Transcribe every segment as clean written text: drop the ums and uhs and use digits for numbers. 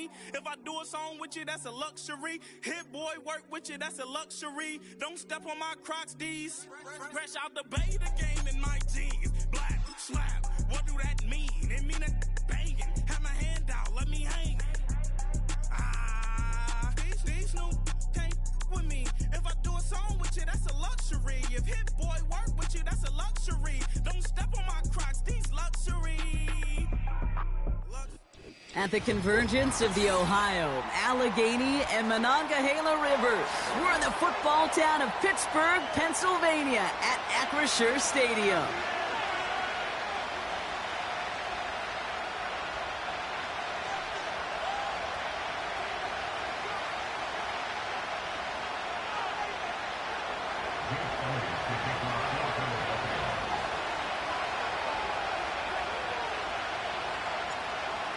me. If I do a song with you, that's a luxury. Hit boy, work with you, that's a luxury. Don't step on my Crocs, D's. Fresh out the bay, the game in my jeans. Black, slap, what do that mean? It mean that banging. Have my hand out, let me hang. These new can't with me. If I do a song with you, that's a luxury. If hit boy work with you, that's a luxury. Don't step on my Crocs, these luxury. At the convergence of the Ohio, Allegheny, and Monongahela Rivers, we're in the football town of Pittsburgh, Pennsylvania, at Acrisure Stadium.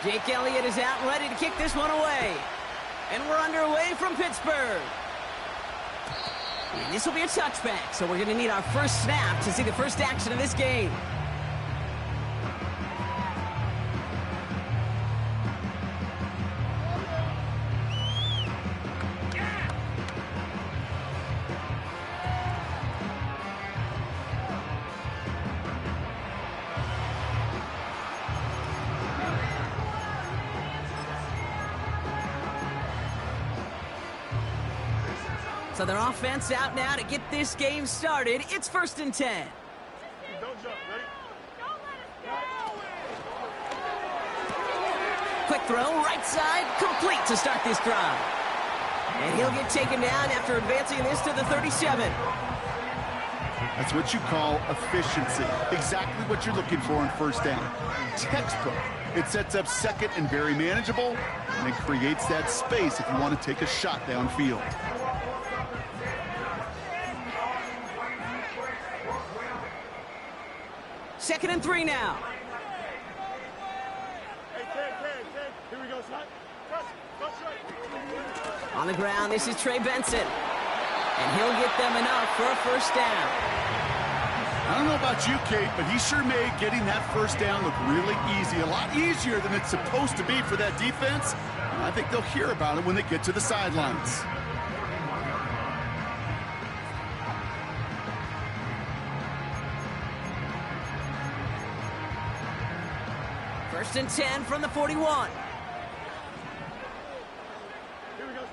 Jake Elliott is out and ready to kick this one away. And we're underway from Pittsburgh. And this will be a touchback, so we're going to need our first snap to see the first action of this game. So their offense out now to get this game started. It's 1st and 10. Don't jump, ready? Quick throw, right side, complete to start this drive. And he'll get taken down after advancing this to the 37. That's what you call efficiency. Exactly what you're looking for in first down. Textbook. It sets up second and very manageable, and it creates that space if you want to take a shot downfield. Second and 3 now. Hey, Ted. Here we go, son. Touch. On the ground, this is Trey Benson. And he'll get them enough for a first down. I don't know about you, Kate, but he sure made getting that first down look really easy. A lot easier than it's supposed to be for that defense. And I think they'll hear about it when they get to the sidelines. First and 10 from the 41. Here we go, son.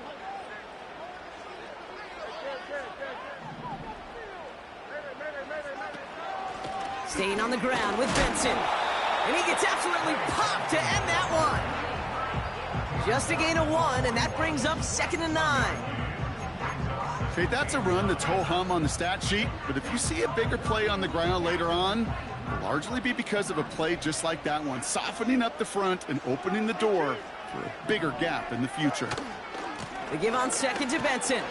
Staying on the ground with Benson. And he gets absolutely popped to end that one. Just a gain of 1, and that brings up 2nd and 9. Kate, that's a run that's ho-hum on the stat sheet, but if you see a bigger play on the ground later on, it'll largely be because of a play just like that one, softening up the front and opening the door for a bigger gap in the future. They give on second to Benson.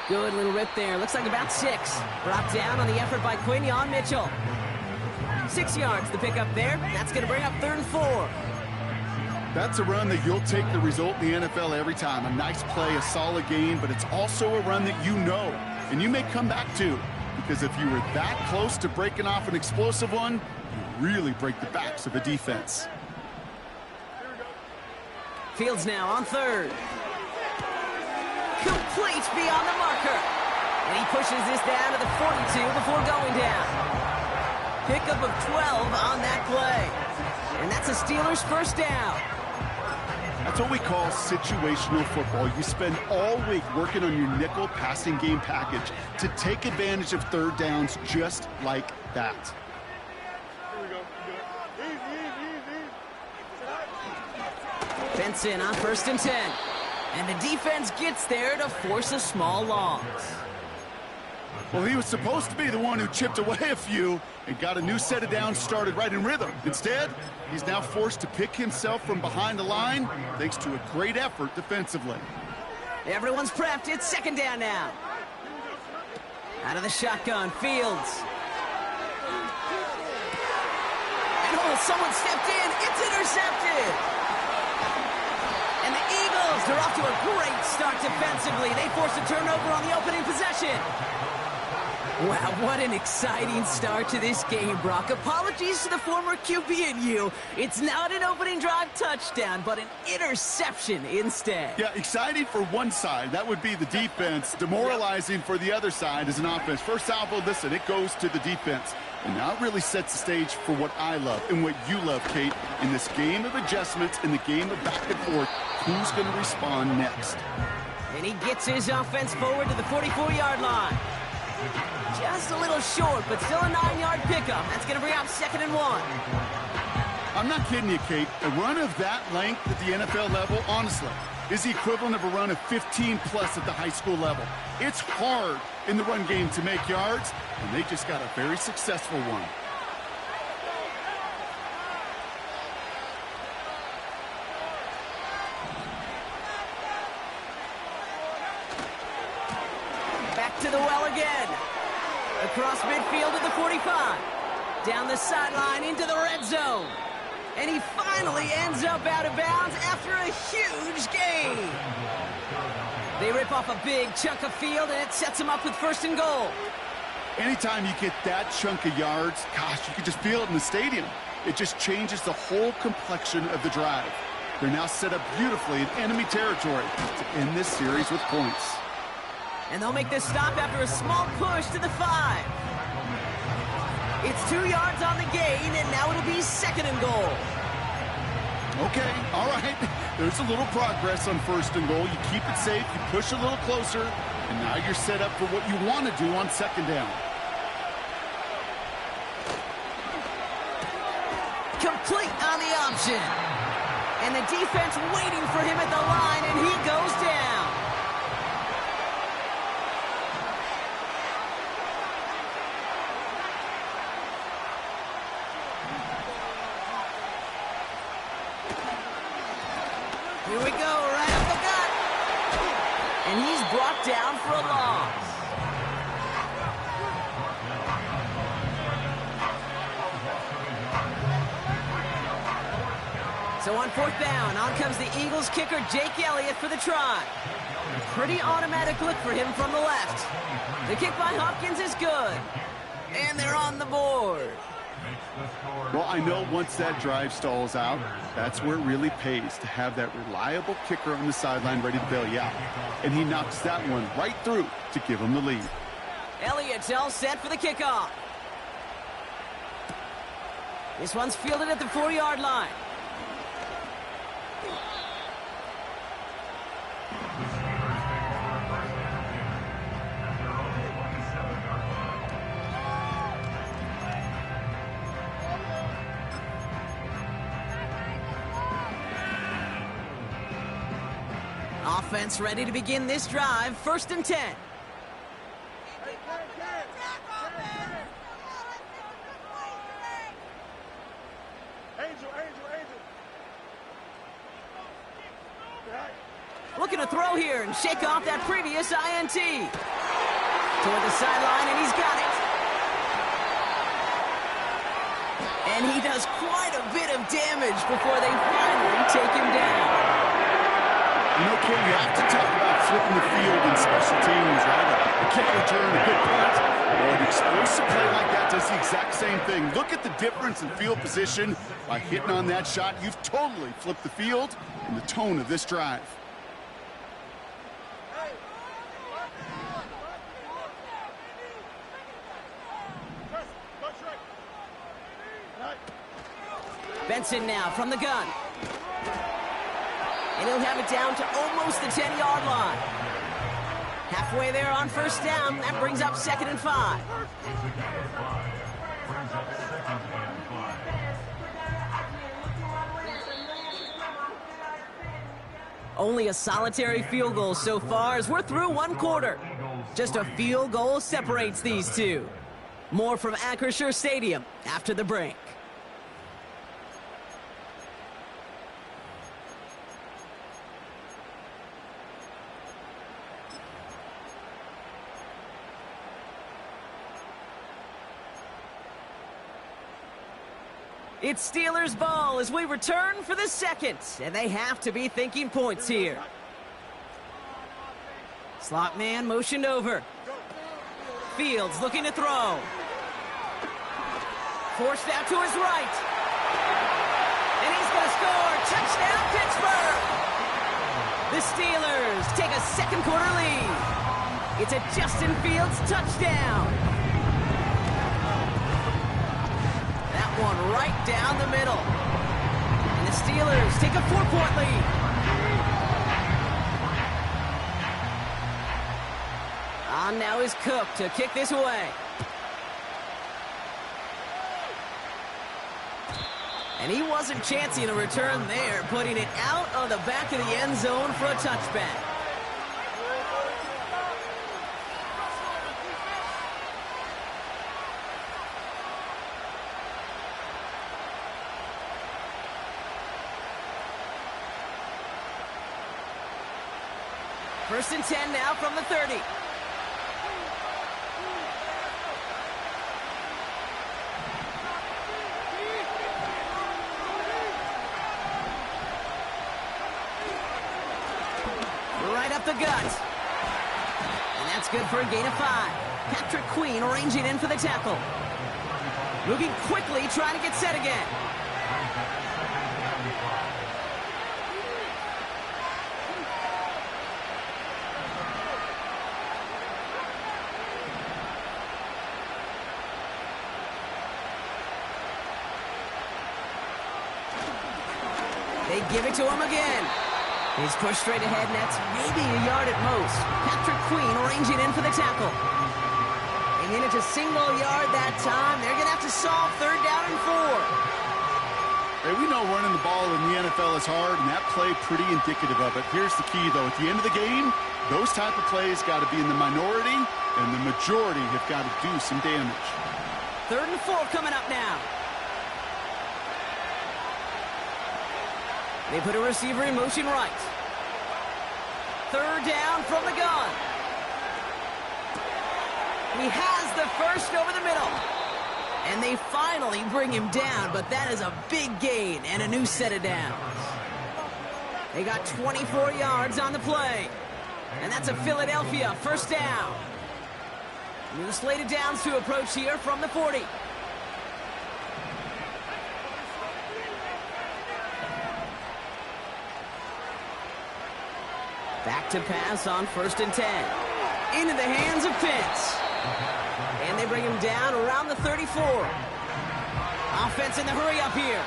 Good little rip there. Looks like about 6. Brought down on the effort by Quinion Mitchell. 6 yards the pickup there. That's going to bring up 3rd and 4. That's a run that you'll take the result in the NFL every time. A nice play, a solid game, but it's also a run that you know and you may come back to. Because if you were that close to breaking off an explosive one, you really break the backs of the defense. Fields now on 3rd. Complete beyond the marker. And he pushes this down to the 42 before going down. Pickup of 12 on that play. And that's a Steelers first down. That's what we call situational football. You spend all week working on your nickel passing game package to take advantage of third downs just like that. Here we go. Easy. Benson on 1st and 10. And the defense gets there to force a small loss. Well, he was supposed to be the one who chipped away a few and got a new set of downs started right in rhythm. Instead, he's now forced to pick himself from behind the line thanks to a great effort defensively. Everyone's prepped. It's 2nd down now. Out of the shotgun, Fields. And someone stepped in. It's intercepted. And the Eagles are off to a great start defensively. They forced a turnover on the opening possession. Wow, what an exciting start to this game, Brock. Apologies to the former QB and you. It's not an opening drive touchdown, but an interception instead. Yeah, exciting for one side. That would be the defense. Demoralizing for the other side as an offense. First salvo, listen, it goes to the defense. And now it really sets the stage for what I love and what you love, Kate. In this game of adjustments, in the game of back and forth, who's going to respond next? And he gets his offense forward to the 44-yard line. Just a little short, but still a 9-yard pickup. That's going to bring up 2nd and 1. I'm not kidding you, Kate. A run of that length at the NFL level, honestly, is the equivalent of a run of 15-plus at the high school level. It's hard in the run game to make yards, and they just got a very successful one. Back to the well again. Across midfield to the 45. Down the sideline into the red zone. And he finally ends up out of bounds after a huge gain. They rip off a big chunk of field, and it sets him up with 1st and goal. Anytime you get that chunk of yards, gosh, you can just feel it in the stadium. It just changes the whole complexion of the drive. They're now set up beautifully in enemy territory to end this series with points. And they'll make this stop after a small push to the 5. It's 2 yards on the gain, and now it'll be 2nd and goal. Okay, all right. There's a little progress on 1st and goal. You keep it safe, you push a little closer, and now you're set up for what you want to do on 2nd down. Complete on the option. And the defense waiting for him at the line, and he goes down. Here we go, right up the gut. And he's brought down for a loss. So on 4th down, on comes the Eagles kicker, Jake Elliott, for the try. Pretty automatic look for him from the left. The kick by Hopkins is good. And they're on the board. Well, I know once that drive stalls out, that's where it really pays to have that reliable kicker on the sideline ready to bail you out. And he knocks that one right through to give him the lead. Elliott's all set for the kickoff. This one's fielded at the 4-yard line. Offense ready to begin this drive. 1st and 10. Angel. Looking to throw here and shake off that previous INT. Toward the sideline, and he's got it. And he does quite a bit of damage before they finally take him down. You know, Kim, you have to talk about flipping the field in special teams, right? A kick return, a good punt, or an explosive play like that does the exact same thing. Look at the difference in field position. By hitting on that shot, you've totally flipped the field and the tone of this drive. Benson now from the gun. And he'll have it down to almost the 10-yard line. Halfway there on 1st down. That brings up 2nd and 5. Only a solitary field goal so far as we're through 1 quarter. Just a field goal separates these two. More from Acrisure Stadium after the break. It's Steelers ball as we return for the 2nd, and they have to be thinking points here. Slot man motioned over. Fields looking to throw. Forced out to his right. And he's going to score. Touchdown, Pittsburgh! The Steelers take a second quarter lead. It's a Justin Fields touchdown. That one right down the middle. And the Steelers take a 4-point lead. On now is Cook to kick this away. And he wasn't chancing a return there, putting it out on the back of the end zone for a touchback. First and 10 now from the 30. Right up the gut. And that's good for a gain of 5. Patrick Queen arranging in for the tackle. Moving quickly, trying to get set again. They give it to him again. He's pushed straight ahead, and that's maybe a yard at most. Patrick Queen arranging in for the tackle. They manage a single yard that time. They're going to have to solve 3rd down and 4. Hey, we know running the ball in the NFL is hard, and that play pretty indicative of it. Here's the key, though. At the end of the game, those type of plays got to be in the minority, and the majority have got to do some damage. 3rd and 4 coming up now. They put a receiver in motion right. 3rd down from the gun. He has the first over the middle. And they finally bring him down, but that is a big gain and a new set of downs. They got 24 yards on the play. And that's a Philadelphia 1st down. New slated downs to approach here from the 40. Back to pass on 1st and 10. Into the hands of Pitts. And they bring him down around the 34. Offense in the hurry up here.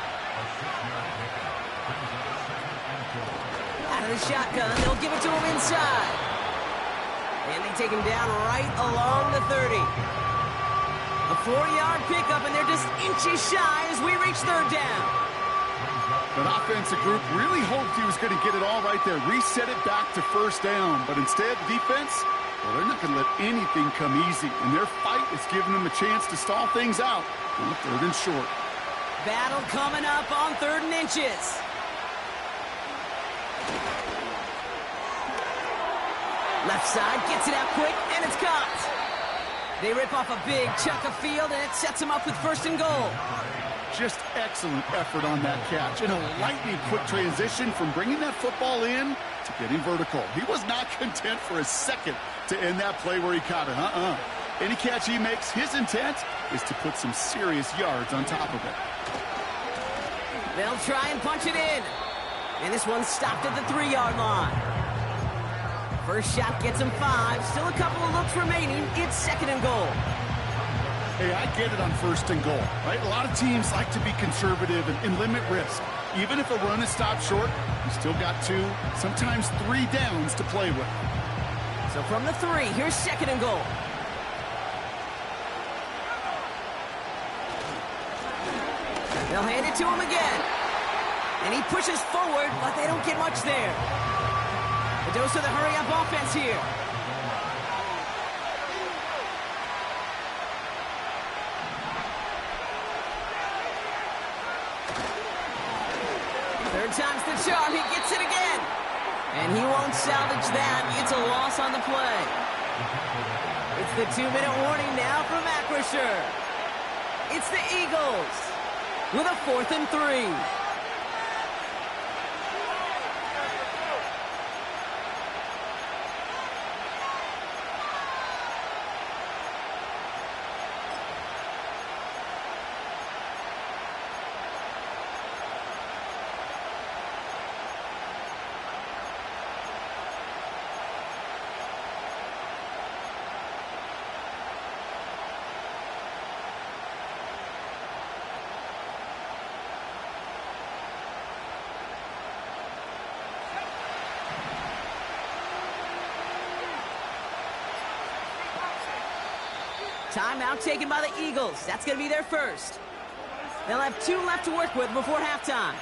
Out of the shotgun, they'll give it to him inside. And they take him down right along the 30. A 4-yard pickup, and they're just inches shy as we reach 3rd down. That offensive group really hoped he was going to get it all right there, reset it back to 1st down. But instead, the defense, well, they're not going to let anything come easy. And their fight is giving them a chance to stall things out on 3rd and short. Battle coming up on 3rd and inches. Left side gets it out quick, and it's caught. They rip off a big chunk of field, and it sets them up with 1st and goal. Just excellent effort on that catch. And a lightning quick transition from bringing that football in to getting vertical. He was not content for a second to end that play where he caught it. Any catch he makes, his intent is to put some serious yards on top of it. They'll try and punch it in. And this one's stopped at the 3-yard line. First shot gets him 5. Still a couple of looks remaining. It's 2nd and goal. Hey, I get it on 1st and goal, right? A lot of teams like to be conservative and limit risk. Even if a run is stopped short, you still got 2, sometimes 3 downs to play with. So from the 3, here's 2nd and goal. They'll hand it to him again. And he pushes forward, but they don't get much there. A dose of the hurry-up offense here. Third time's the charm. He gets it again. And he won't salvage that. It's a loss on the play. It's the 2-minute warning now from Acrisure. It's the Eagles with a 4th and 3. Timeout taken by the Eagles. That's going to be their first. They'll have 2 left to work with before halftime.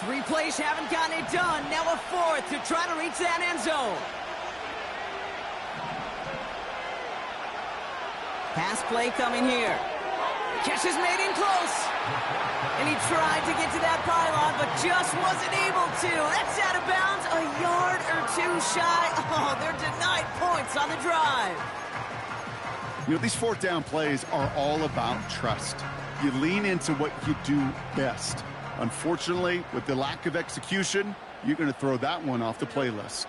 Three plays haven't gotten it done. Now a 4th to try to reach that end zone. Pass play coming here. Catch is made in close. And he tried to get to that pylon, but just wasn't able to. That's out of bounds, a yard or 2 shy. Oh, they're denied points on the drive. You know, these 4th down plays are all about trust. You lean into what you do best. Unfortunately, with the lack of execution, you're going to throw that one off the playlist.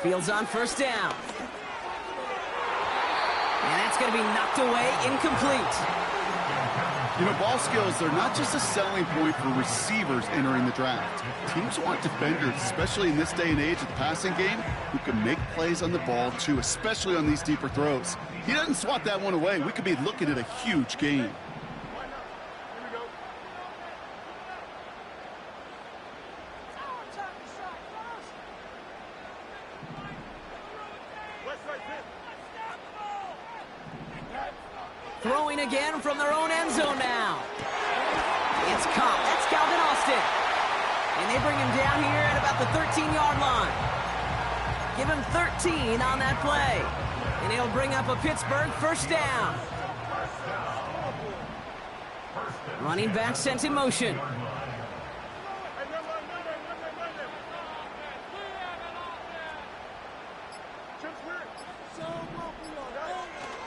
Fields on 1st down. And that's going to be knocked away, incomplete. You know, ball skills, they're not just a selling point for receivers entering the draft. Teams want defenders, especially in this day and age of the passing game, who can make plays on the ball, too, especially on these deeper throws. He doesn't swat that one away. We could be looking at a huge game. Throwing again from their own end zone now. It's caught. That's Calvin Austin. And they bring him down here at about the 13-yard line. Give him 13 on that play. And he'll bring up a Pittsburgh 1st down. Running back sent in motion.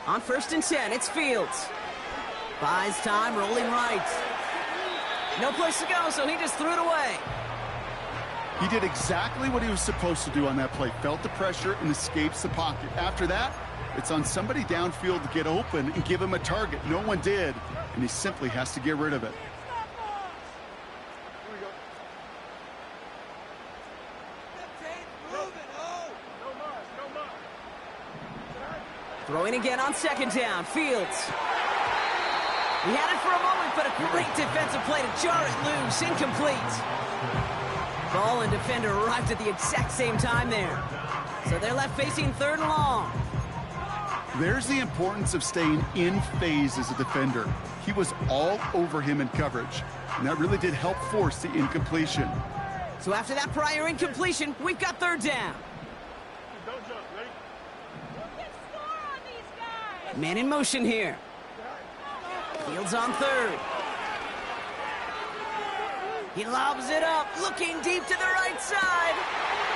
On 1st and 10, it's Fields. Buys time, rolling right. No place to go, so he just threw it away. He did exactly what he was supposed to do on that play. Felt the pressure and escapes the pocket. After that, it's on somebody downfield to get open and give him a target. No one did, and he simply has to get rid of it. Throwing again on 2nd down, Fields. He had it for a moment, but a great defensive play to jar it loose, incomplete. Ball and defender arrived at the exact same time there. So they're left facing 3rd and long. There's the importance of staying in phase as a defender. He was all over him in coverage, and that really did help force the incompletion. So after that prior incompletion, we've got 3rd down. Man in motion here. Fields on 3rd. He lobs it up, looking deep to the right side.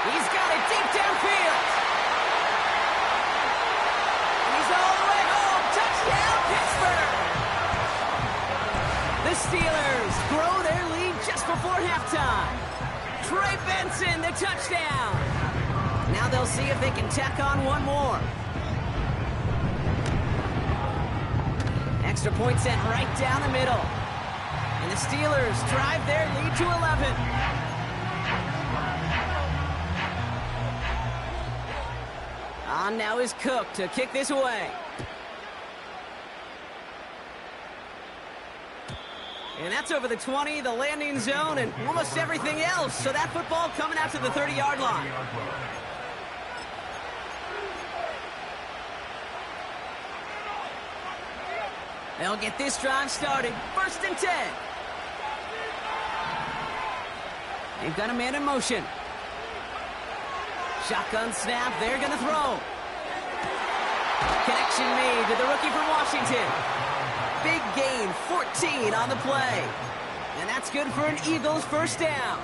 He's got it deep downfield. And he's all the way home. Touchdown, Pittsburgh. The Steelers grow their lead just before halftime. Trey Benson, the touchdown. Now they'll see if they can tack on one more. Extra point sent right down the middle. And the Steelers drive their lead to 11. On now is Cook to kick this away. And that's over the 20, the landing zone, and almost everything else. So that football coming out to the 30-yard line. They'll get this drive started. 1st and 10. They've got a man in motion. Shotgun snap. They're going to throw. Connection made to the rookie from Washington. Big gain, 14 on the play. And that's good for an Eagles 1st down.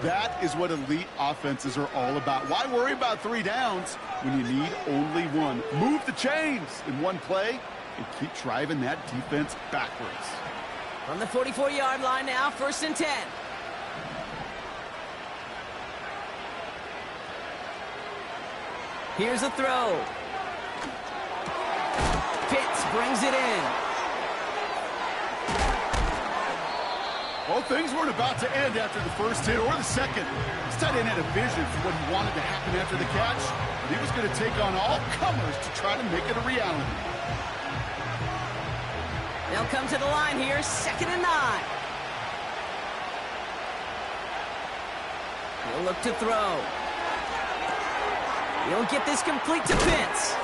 That is what elite offenses are all about. Why worry about 3 downs when you need only 1? Move the chains in one play and keep driving that defense backwards. From the 44-yard line now, 1st and 10. Here's a throw. Pitts brings it in. Well, things weren't about to end after the first hit or the second. This tight end had a vision for what he wanted to happen after the catch, and he was going to take on all comers to try to make it a reality. They'll come to the line here, 2nd and 9. He'll look to throw. He'll get this complete to Pitts.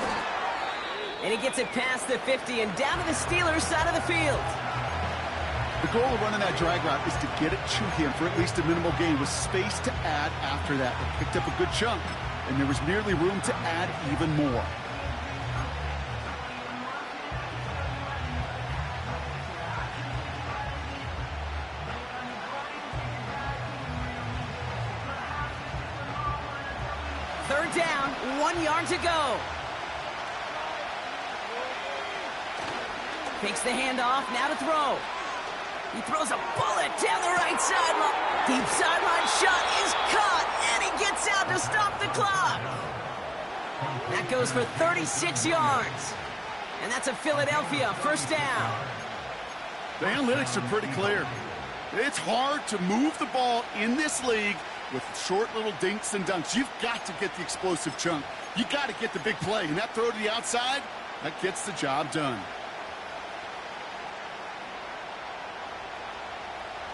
And he gets it past the 50 and down to the Steelers' side of the field. The goal of running that drag route is to get it to him for at least a minimal gain with space to add after that. They picked up a good chunk, and there was merely room to add even more. Third down, 1 yard to go. Takes the handoff, now to throw. He throws a bullet down the right sideline. Deep sideline shot is caught, and he gets out to stop the clock. That goes for 36 yards. And that's a Philadelphia first down. The analytics are pretty clear. It's hard to move the ball in this league with short little dinks and dunks. You've got to get the explosive chunk. You got to get the big play. And that throw to the outside, that gets the job done.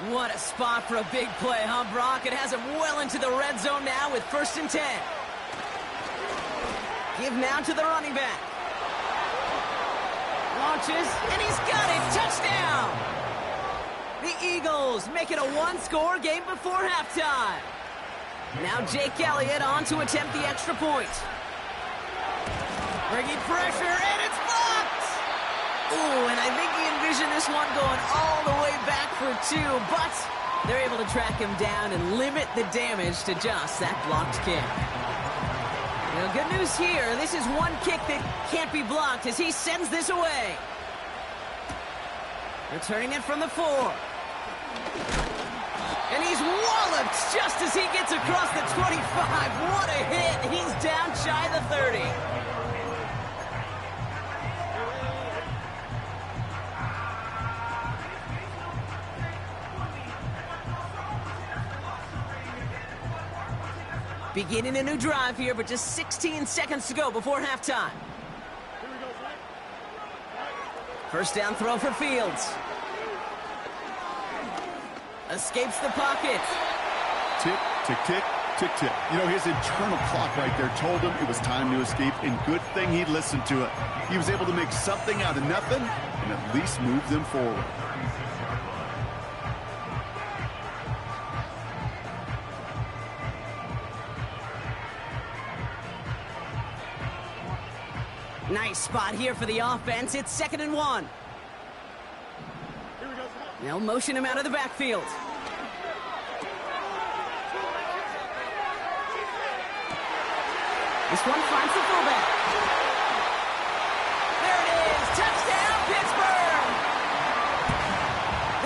What a spot for a big play, huh, Brock? It has him well into the red zone now with 1st and 10. Give now to the running back. Launches, and he's got it. Touchdown! The Eagles make it a one-score game before halftime. Now Jake Elliott on to attempt the extra point. Bringing pressure, and it's blocked! Ooh, and I think he envisioned this one going all the way back for 2, but they're able to track him down and limit the damage to just that blocked kick. Now, good news here. This is one kick that can't be blocked as he sends this away. Returning it from the 4. And he's walloped just as he gets across the 25. What a hit. He's down shy of the 30. Beginning a new drive here, but just 16 seconds to go before halftime. First down throw for Fields. Escapes the pocket. Tick, tick, tick, tick, tick. You know, his internal clock right there told him it was time to escape, and good thing he listened to it. He was able to make something out of nothing and at least move them forward. Nice spot here for the offense. It's 2nd and 1. They'll motion him out of the backfield. This one finds the fullback. There it is. Touchdown, Pittsburgh!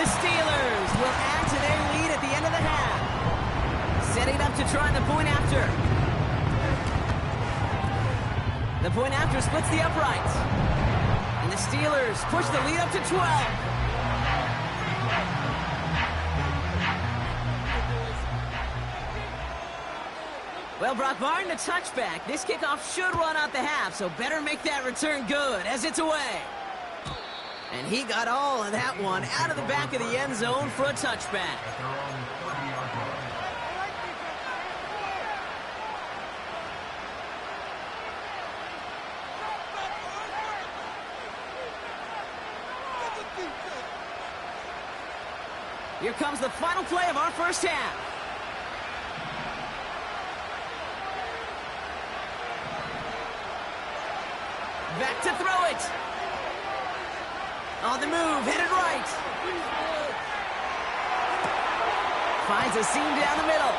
The Steelers will add to their lead at the end of the half. Setting up to try the point after. The point after splits the uprights. And the Steelers push the lead up to 12. Well, Brock, barring the touchback, this kickoff should run out the half, so better make that return good as it's away. And he got all of that one out of the back of the end zone for a touchback. Here comes the final play of our first half. Back to throw it. On the move, headed right. Finds a seam down the middle.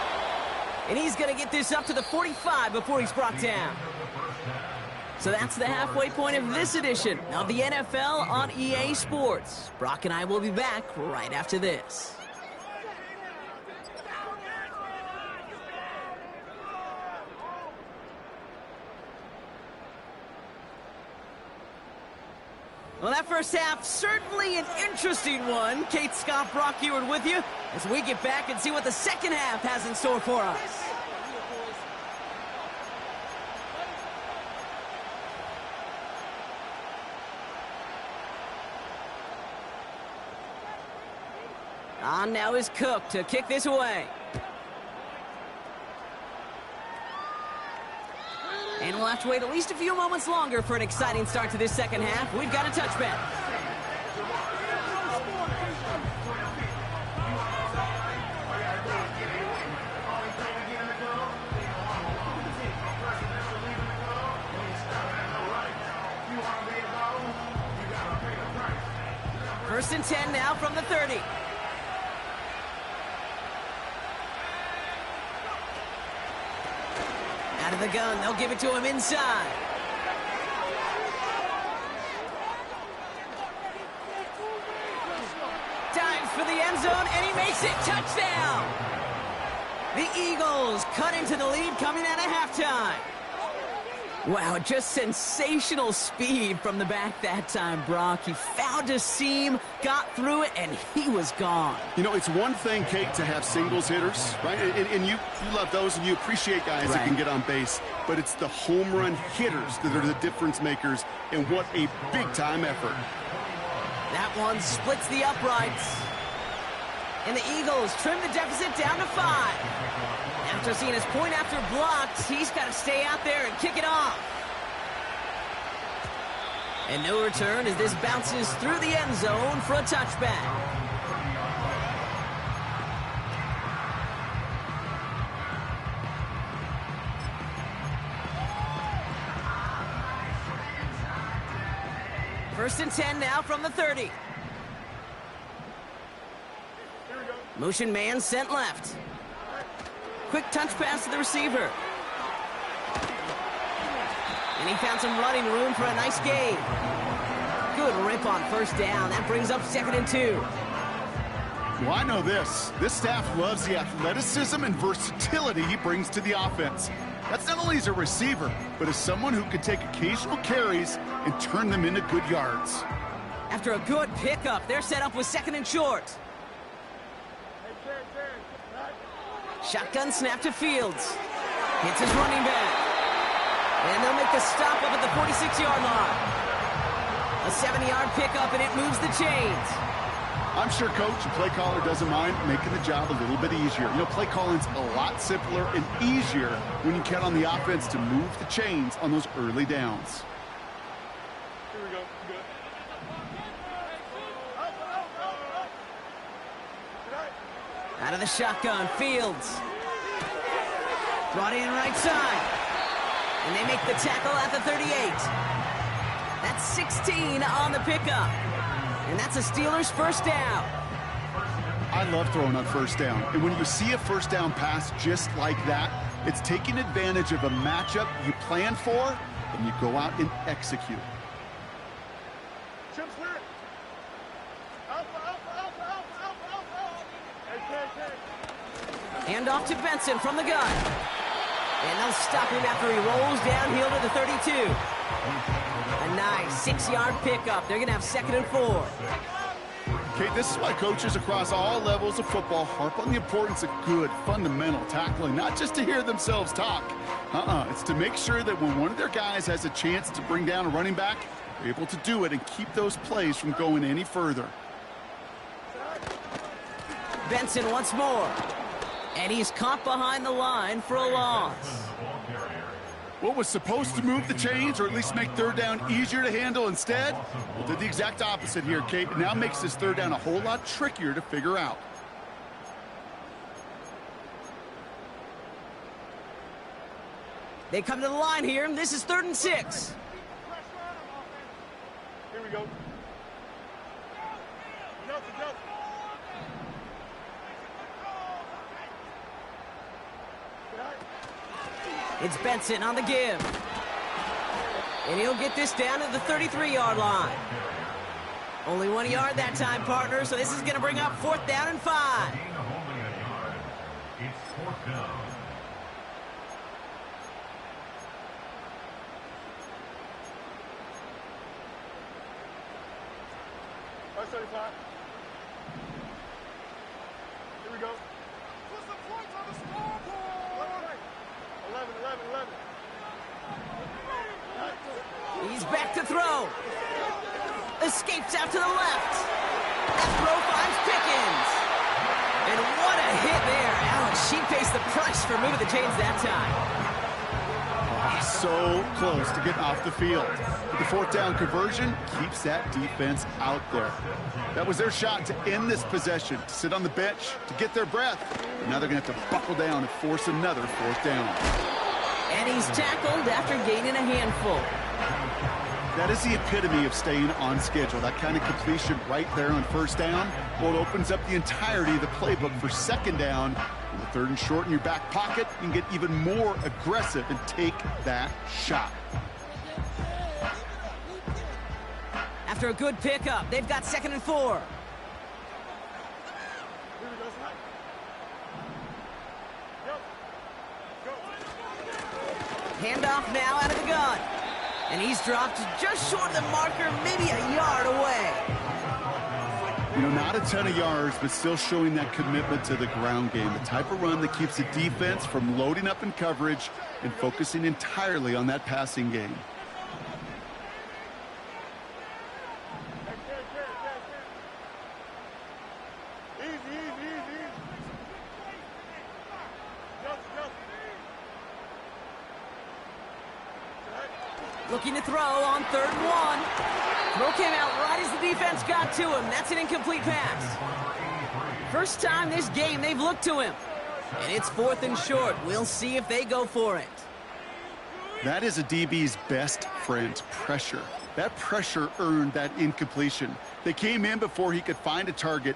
And he's going to get this up to the 45 before he's brought down. So that's the halfway point of this edition of the NFL on EA Sports. Brock and I will be back right after this. Well, that first half, certainly an interesting one. Kate Scott, Brock Eward with you as we get back and see what the second half has in store for us. On now is Cook to kick this away. And we'll have to wait at least a few moments longer for an exciting start to this second half. We've got a touchback. First and 10 now from the 30. Out of the gun, they'll give it to him inside. Dives for the end zone, and he makes it. Touchdown! The Eagles cut into the lead coming out of halftime. Wow, just sensational speed from the back that time, Brock. He found a seam, got through it, and he was gone. You know, it's one thing, Kate, to have singles hitters, right? And you love those, and you appreciate guys that can get on base. But it's the home run hitters that are the difference makers, and what a big-time effort. That one splits the uprights. And the Eagles trim the deficit down to 5. After seeing his point after blocked, he's got to stay out there and kick it off. And no return as this bounces through the end zone for a touchback. First and 10 now from the 30. Motion man sent left. Quick touch pass to the receiver. And he found some running room for a nice gain. Good rip on first down. That brings up 2nd and 2. Well, I know this. This staff loves the athleticism and versatility he brings to the offense. That's not only as a receiver, but as someone who can take occasional carries and turn them into good yards. After a good pickup, they're set up with 2nd and short. Shotgun snap to Fields. Hits his running back. And they'll make the stop up at the 46-yard line. A 70-yard pickup, and it moves the chains. I'm sure coach and play caller doesn't mind making the job a little bit easier. You know, play calling's a lot simpler and easier when you count on the offense to move the chains on those early downs. Here we go. Good. Out of the shotgun, Fields. Brought in right side. And they make the tackle at the 38. That's 16 on the pickup. And that's a Steelers first down. I love throwing on first down. And when you see a first down pass just like that, it's taking advantage of a matchup you plan for, and you go out and execute. Chip clear. Alpha. Hand off to Benson from the gun. And they'll stop him after he rolls downhill to the 32. A nice 6-yard pickup. They're going to have 2nd and 4. Okay, this is why coaches across all levels of football harp on the importance of good, fundamental tackling, not just to hear themselves talk. It's to make sure that when one of their guys has a chance to bring down a running back, they're able to do it and keep those plays from going any further. Benson once more. And he's caught behind the line for a loss. What was supposed to move the chains, or at least make third down easier to handle instead, well, did the exact opposite here, Kate. It now makes this third down a whole lot trickier to figure out. They come to the line here, and this is 3rd and 6. Here we go. It's Benson on the give. And he'll get this down to the 33-yard line. Only 1 yard that time, partner, so this is going to bring up 4th down and 5. It's 4th down. Right 75. Here we go. Put some points on the scoreboard. 11. He's back to throw. Escapes out to the left. That throw finds Pickens. And what a hit there. Alex, she faced the price for moving the chains that time. So close to getting off the field. But the fourth down conversion keeps that defense out there. That was their shot to end this possession, to sit on the bench, to get their breath. And now they're going to have to buckle down and force another fourth down. And he's tackled after gaining a handful. That is the epitome of staying on schedule. That kind of completion right there on first down. Well, it opens up the entirety of the playbook for second down. With third and short in your back pocket, you can get even more aggressive and take that shot. After a good pickup, they've got 2nd and 4. Handoff now out of the gun. And he's dropped just short of the marker, maybe a yard away. You know, not a ton of yards, but still showing that commitment to the ground game. The type of run that keeps the defense from loading up in coverage and focusing entirely on that passing game. Looking to throw on 3rd and 1. Throw came out right as the defense got to him. That's an incomplete pass. First time this game they've looked to him. And it's 4th and short. We'll see if they go for it. That is a DB's best friend, pressure. That pressure earned that incompletion. They came in before he could find a target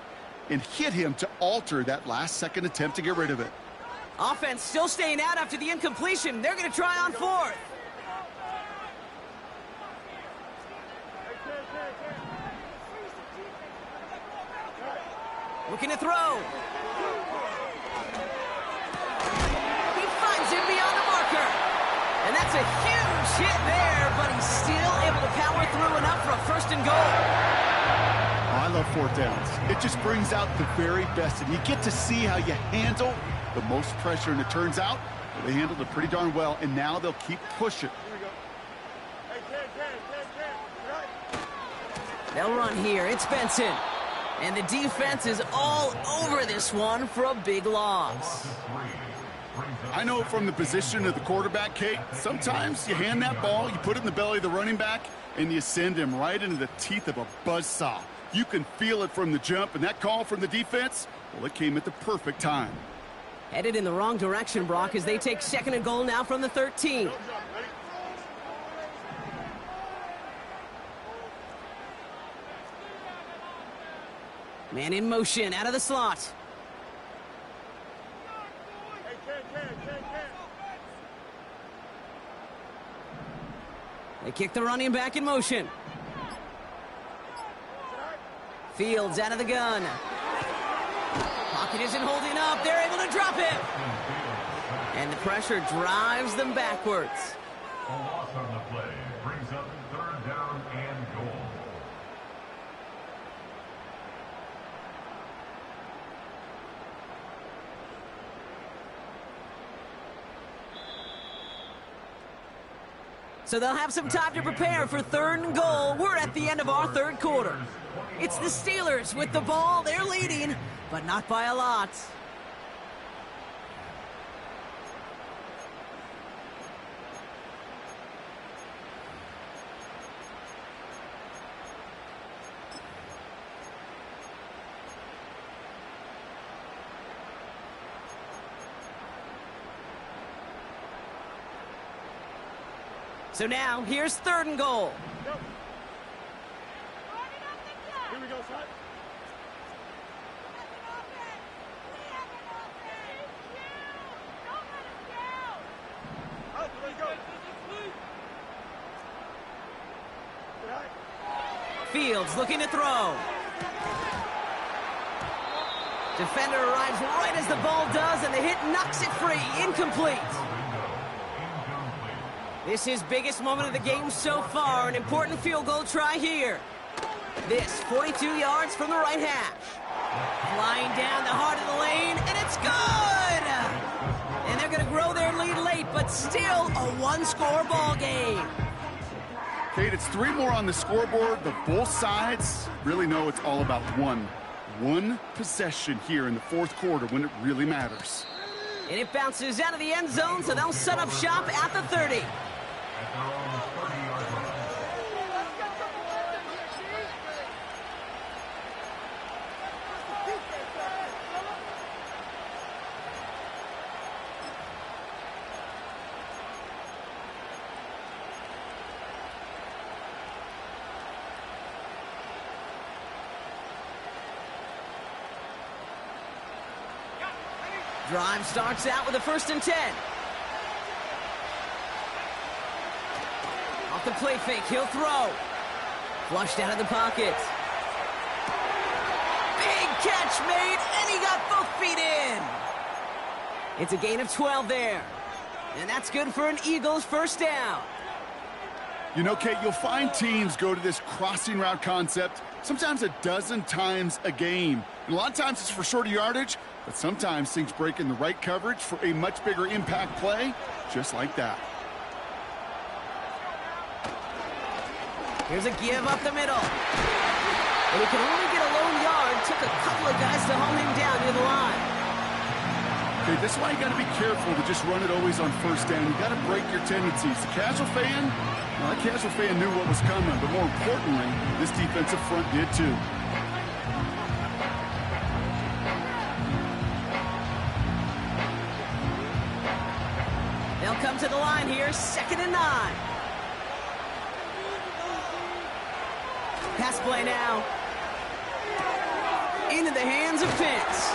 and hit him to alter that last-second attempt to get rid of it. Offense still staying out after the incompletion. They're going to try on 4th. Looking to throw. He finds him beyond the marker. And that's a huge hit there, but he's still able to power through enough for a 1st and goal. I love 4th downs. It just brings out the very best, and you get to see how you handle the most pressure, and it turns out they handled it pretty darn well, and now they'll keep pushing. They'll run here. It's Benson. And the defense is all over this one for a big loss. I know from the position of the quarterback, Kate, sometimes you hand that ball, you put it in the belly of the running back, and you send him right into the teeth of a buzzsaw. You can feel it from the jump, and that call from the defense, well, it came at the perfect time. Headed in the wrong direction, Brock, as they take 2nd and goal now from the 13. Man in motion, out of the slot. They kick the running back in motion. Fields out of the gun. Pocket isn't holding up. They're able to drop it. And the pressure drives them backwards. A loss on the play brings up 3rd down and goal. So they'll have some time to prepare for 3rd and goal. We're at the end of our 3rd quarter. It's the Steelers with the ball. They're leading, but not by a lot. So now, here's 3rd and goal. Here we go, son. Out, let's go. Fields looking to throw. Defender arrives right as the ball does, and the hit knocks it free. Incomplete. This is biggest moment of the game so far. An important field goal try here. This 42 yards from the right hash. Flying down the heart of the lane, and it's good! And they're going to grow their lead late, but still a one-score ball game. Kate, it's 3 more on the scoreboard, but both sides really know it's all about one possession here in the fourth quarter when it really matters. And it bounces out of the end zone, so they'll set up shop at the 30. At their own 30-yard line. Drive starts out with a 1st and 10. Off the play fake, he'll throw. Flushed out of the pocket. Big catch made, and he got both feet in. It's a gain of 12 there. And that's good for an Eagles first down. You know, Kate, you'll find teams go to this crossing route concept sometimes a dozen times a game. And a lot of times it's for shorter yardage, but sometimes things break in the right coverage for a much bigger impact play, just like that. Here's a give up the middle. And he can only get a lone yard. Took a couple of guys to hold him down near the line. Okay, this is why you got to be careful to just run it always on first down. You got to break your tendencies. The casual fan, well, that casual fan knew what was coming, but more importantly, this defensive front did too. They'll come to the line here, 2nd and 9. Pass play now. Into the hands of Pitts.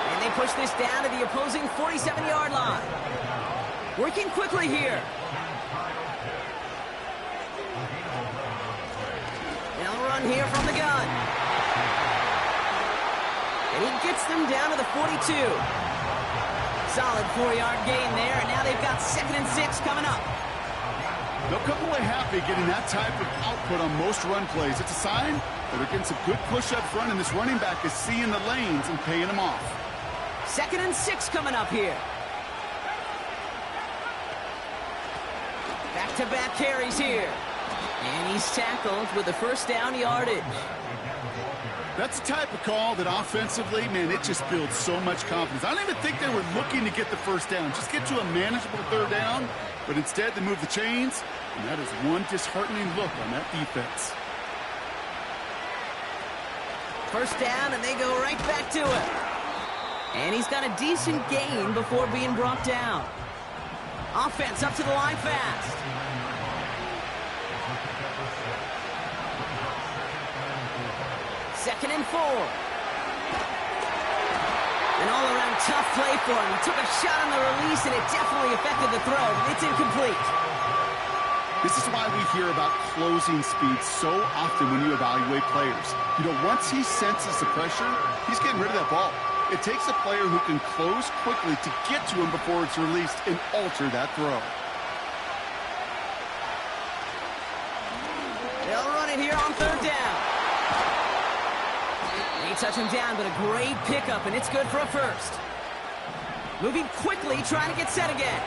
And they push this down to the opposing 47-yard line. Working quickly here. They'll run here from the gun. And he gets them down to the 42. Solid 4-yard gain there, and now they've got 2nd and 6 coming up. They'll come away happy getting that type of output on most run plays. It's a sign that they're getting some good push up front, and this running back is seeing the lanes and paying them off. 2nd and 6 coming up here. Back-to-back carries here. And he's tackled with the first down yardage. That's the type of call that offensively, man, it just builds so much confidence. I don't even think they were looking to get the first down. Just get to a manageable 3rd down, but instead they move the chains, and that is one disheartening look on that defense. First down, and they go right back to it. And he's got a decent gain before being brought down. Offense up to the line fast. Second and 4. An all-around tough play for him. He took a shot on the release, and it definitely affected the throw. It's incomplete. This is why we hear about closing speed so often when you evaluate players. You know, once he senses the pressure, he's getting rid of that ball. It takes a player who can close quickly to get to him before it's released and alter that throw. They'll run it here on 3rd down. They touch him down, but a great pickup, and it's good for a first. Moving quickly, trying to get set again.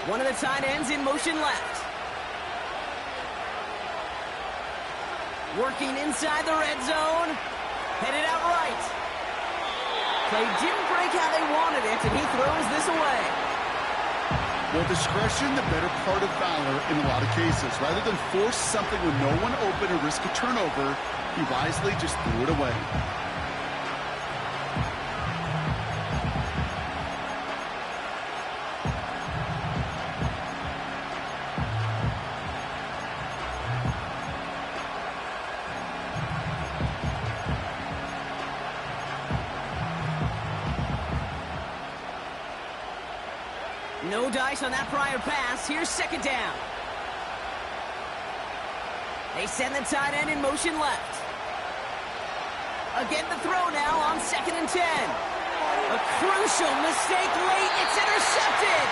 One of the tight ends in motion left. Working inside the red zone. Headed out right. Play didn't break how they wanted it, and he throws this away. Well, discretion, the better part of valor in a lot of cases. Rather than force something with no one open or risk a turnover, he wisely just threw it away. No dice on that prior pass. Here's 2nd down. They send the tight end in motion left. Again, the throw now on 2nd and 10. A crucial mistake late. It's intercepted.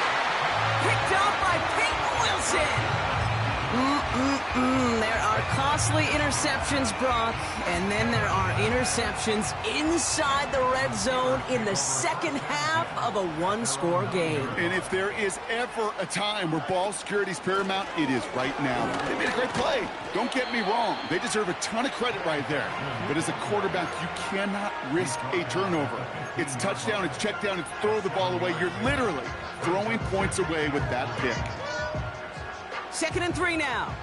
Picked up by Peyton Wilson. There are costly interceptions, Brock, and then there are interceptions inside the red zone in the second half of a one-score game. And if there is ever a time where ball security is paramount, it is right now. They made a great play. Don't get me wrong. They deserve a ton of credit right there. But as a quarterback, you cannot risk a turnover. It's touchdown, it's check down, it's throw the ball away. You're literally throwing points away with that pick. 2nd and 3 now.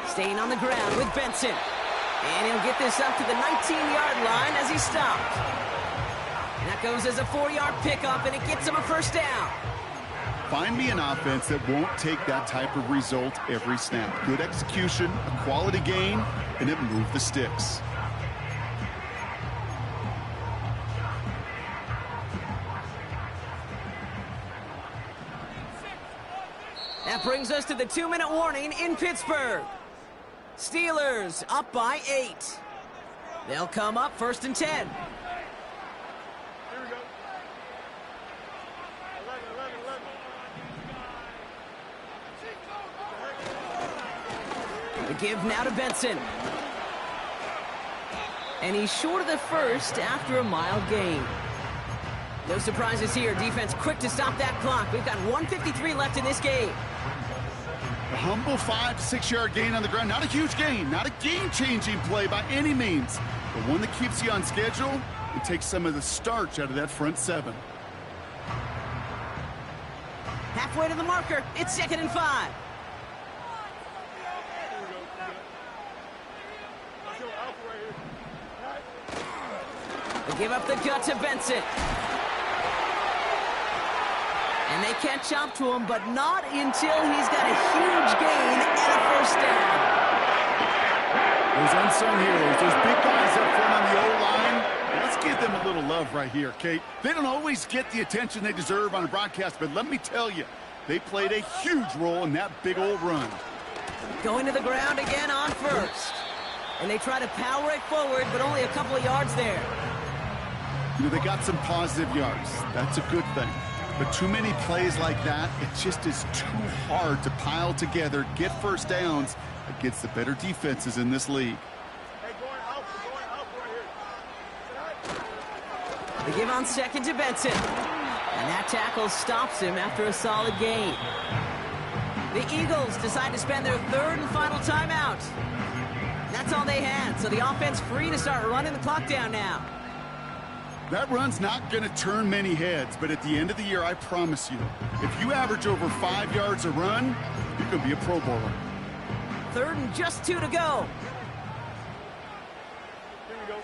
Staying on the ground with Benson. And he'll get this up to the 19-yard line as he stopped. And that goes as a 4-yard pickup, and it gets him a first down. Find me an offense that won't take that type of result every snap. Good execution, a quality game, and it moved the sticks. That brings us to the 2-minute warning in Pittsburgh. Steelers up by 8. They'll come up 1st and 10. Here we go. 11. The give now to Benson. And he's short of the first after a mild gain. No surprises here. Defense quick to stop that clock. We've got 1:53 left in this game. A humble 5 to 6 yard gain on the ground. Not a huge gain, not a game-changing play by any means, but one that keeps you on schedule and takes some of the starch out of that front 7. Halfway to the marker. It's 2nd and 5. They give up the gut to Benson. And they catch up to him, but not until he's got a huge gain and a first down. Those unsung heroes, those big guys up front on the O-line, let's give them a little love right here, Kate. They don't always get the attention they deserve on a broadcast, but let me tell you, they played a huge role in that big old run. Going to the ground again on first. And they try to power it forward, but only a couple of yards there. You know, they got some positive yards. That's a good thing. But too many plays like that, it just is too hard to pile together, get first downs against the better defenses in this league. Hey, going out right here. They give on 2nd to Benson. And that tackle stops him after a solid gain. The Eagles decide to spend their 3rd and final timeout. That's all they had, so the offense free to start running the clock down now. That run's not going to turn many heads, but at the end of the year, I promise you, if you average over 5 yards a run, you can be a Pro Bowler. 3rd and just 2 to go. Here we go.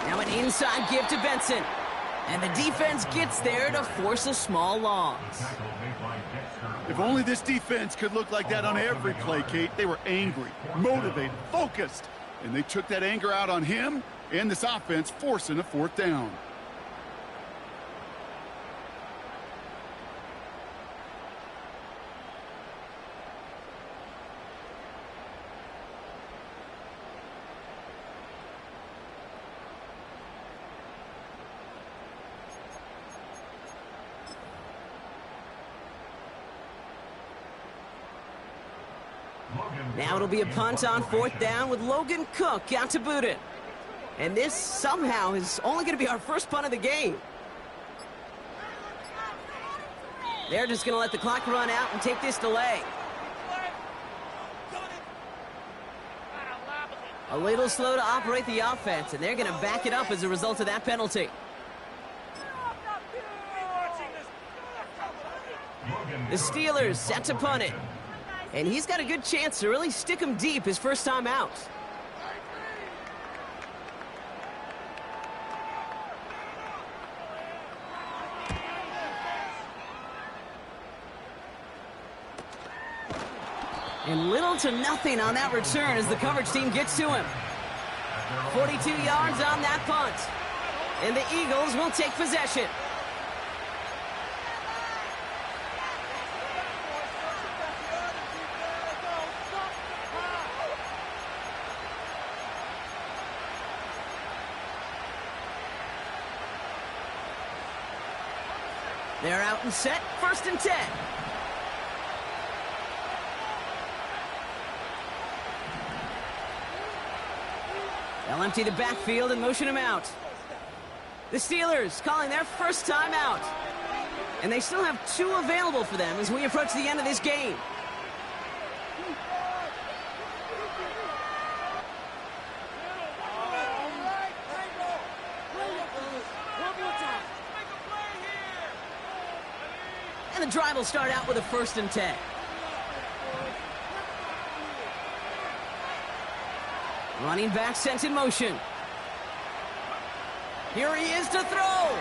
Hey, Now an inside give to Benson. And the defense gets there to force a small loss. If only this defense could look like that on every play, Kate. They were angry, motivated, focused, and they took that anger out on him and this offense, forcing a 4th down. Now it'll be a punt on 4th down with Logan Cook out to boot it. And this somehow is only going to be our first punt of the game. They're just going to let the clock run out and take this delay. A little slow to operate the offense, and they're going to back it up as a result of that penalty. The Steelers set to punt it. And he's got a good chance to really stick him deep his first time out. And little to nothing on that return as the coverage team gets to him. 42 yards on that punt. And the Eagles will take possession. They're out and set, 1st and 10. They'll empty the backfield and motion him out. The Steelers calling their first time out. And they still have 2 available for them as we approach the end of this game. And the drive will start out with a 1st and 10. Running back sent in motion. Here he is to throw.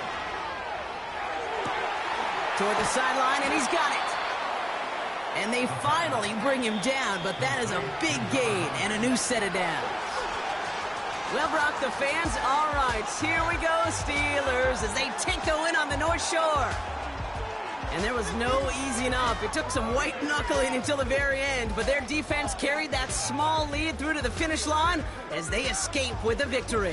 Toward the sideline, and he's got it. And they finally bring him down, but that is a big gain and a new set of downs. Well, Brock, the fans, all right, here we go, Steelers, as they take the win on the North Shore. And there was no easing up. It took some white knuckling until the very end, but their defense carried that small lead through to the finish line as they escape with a victory.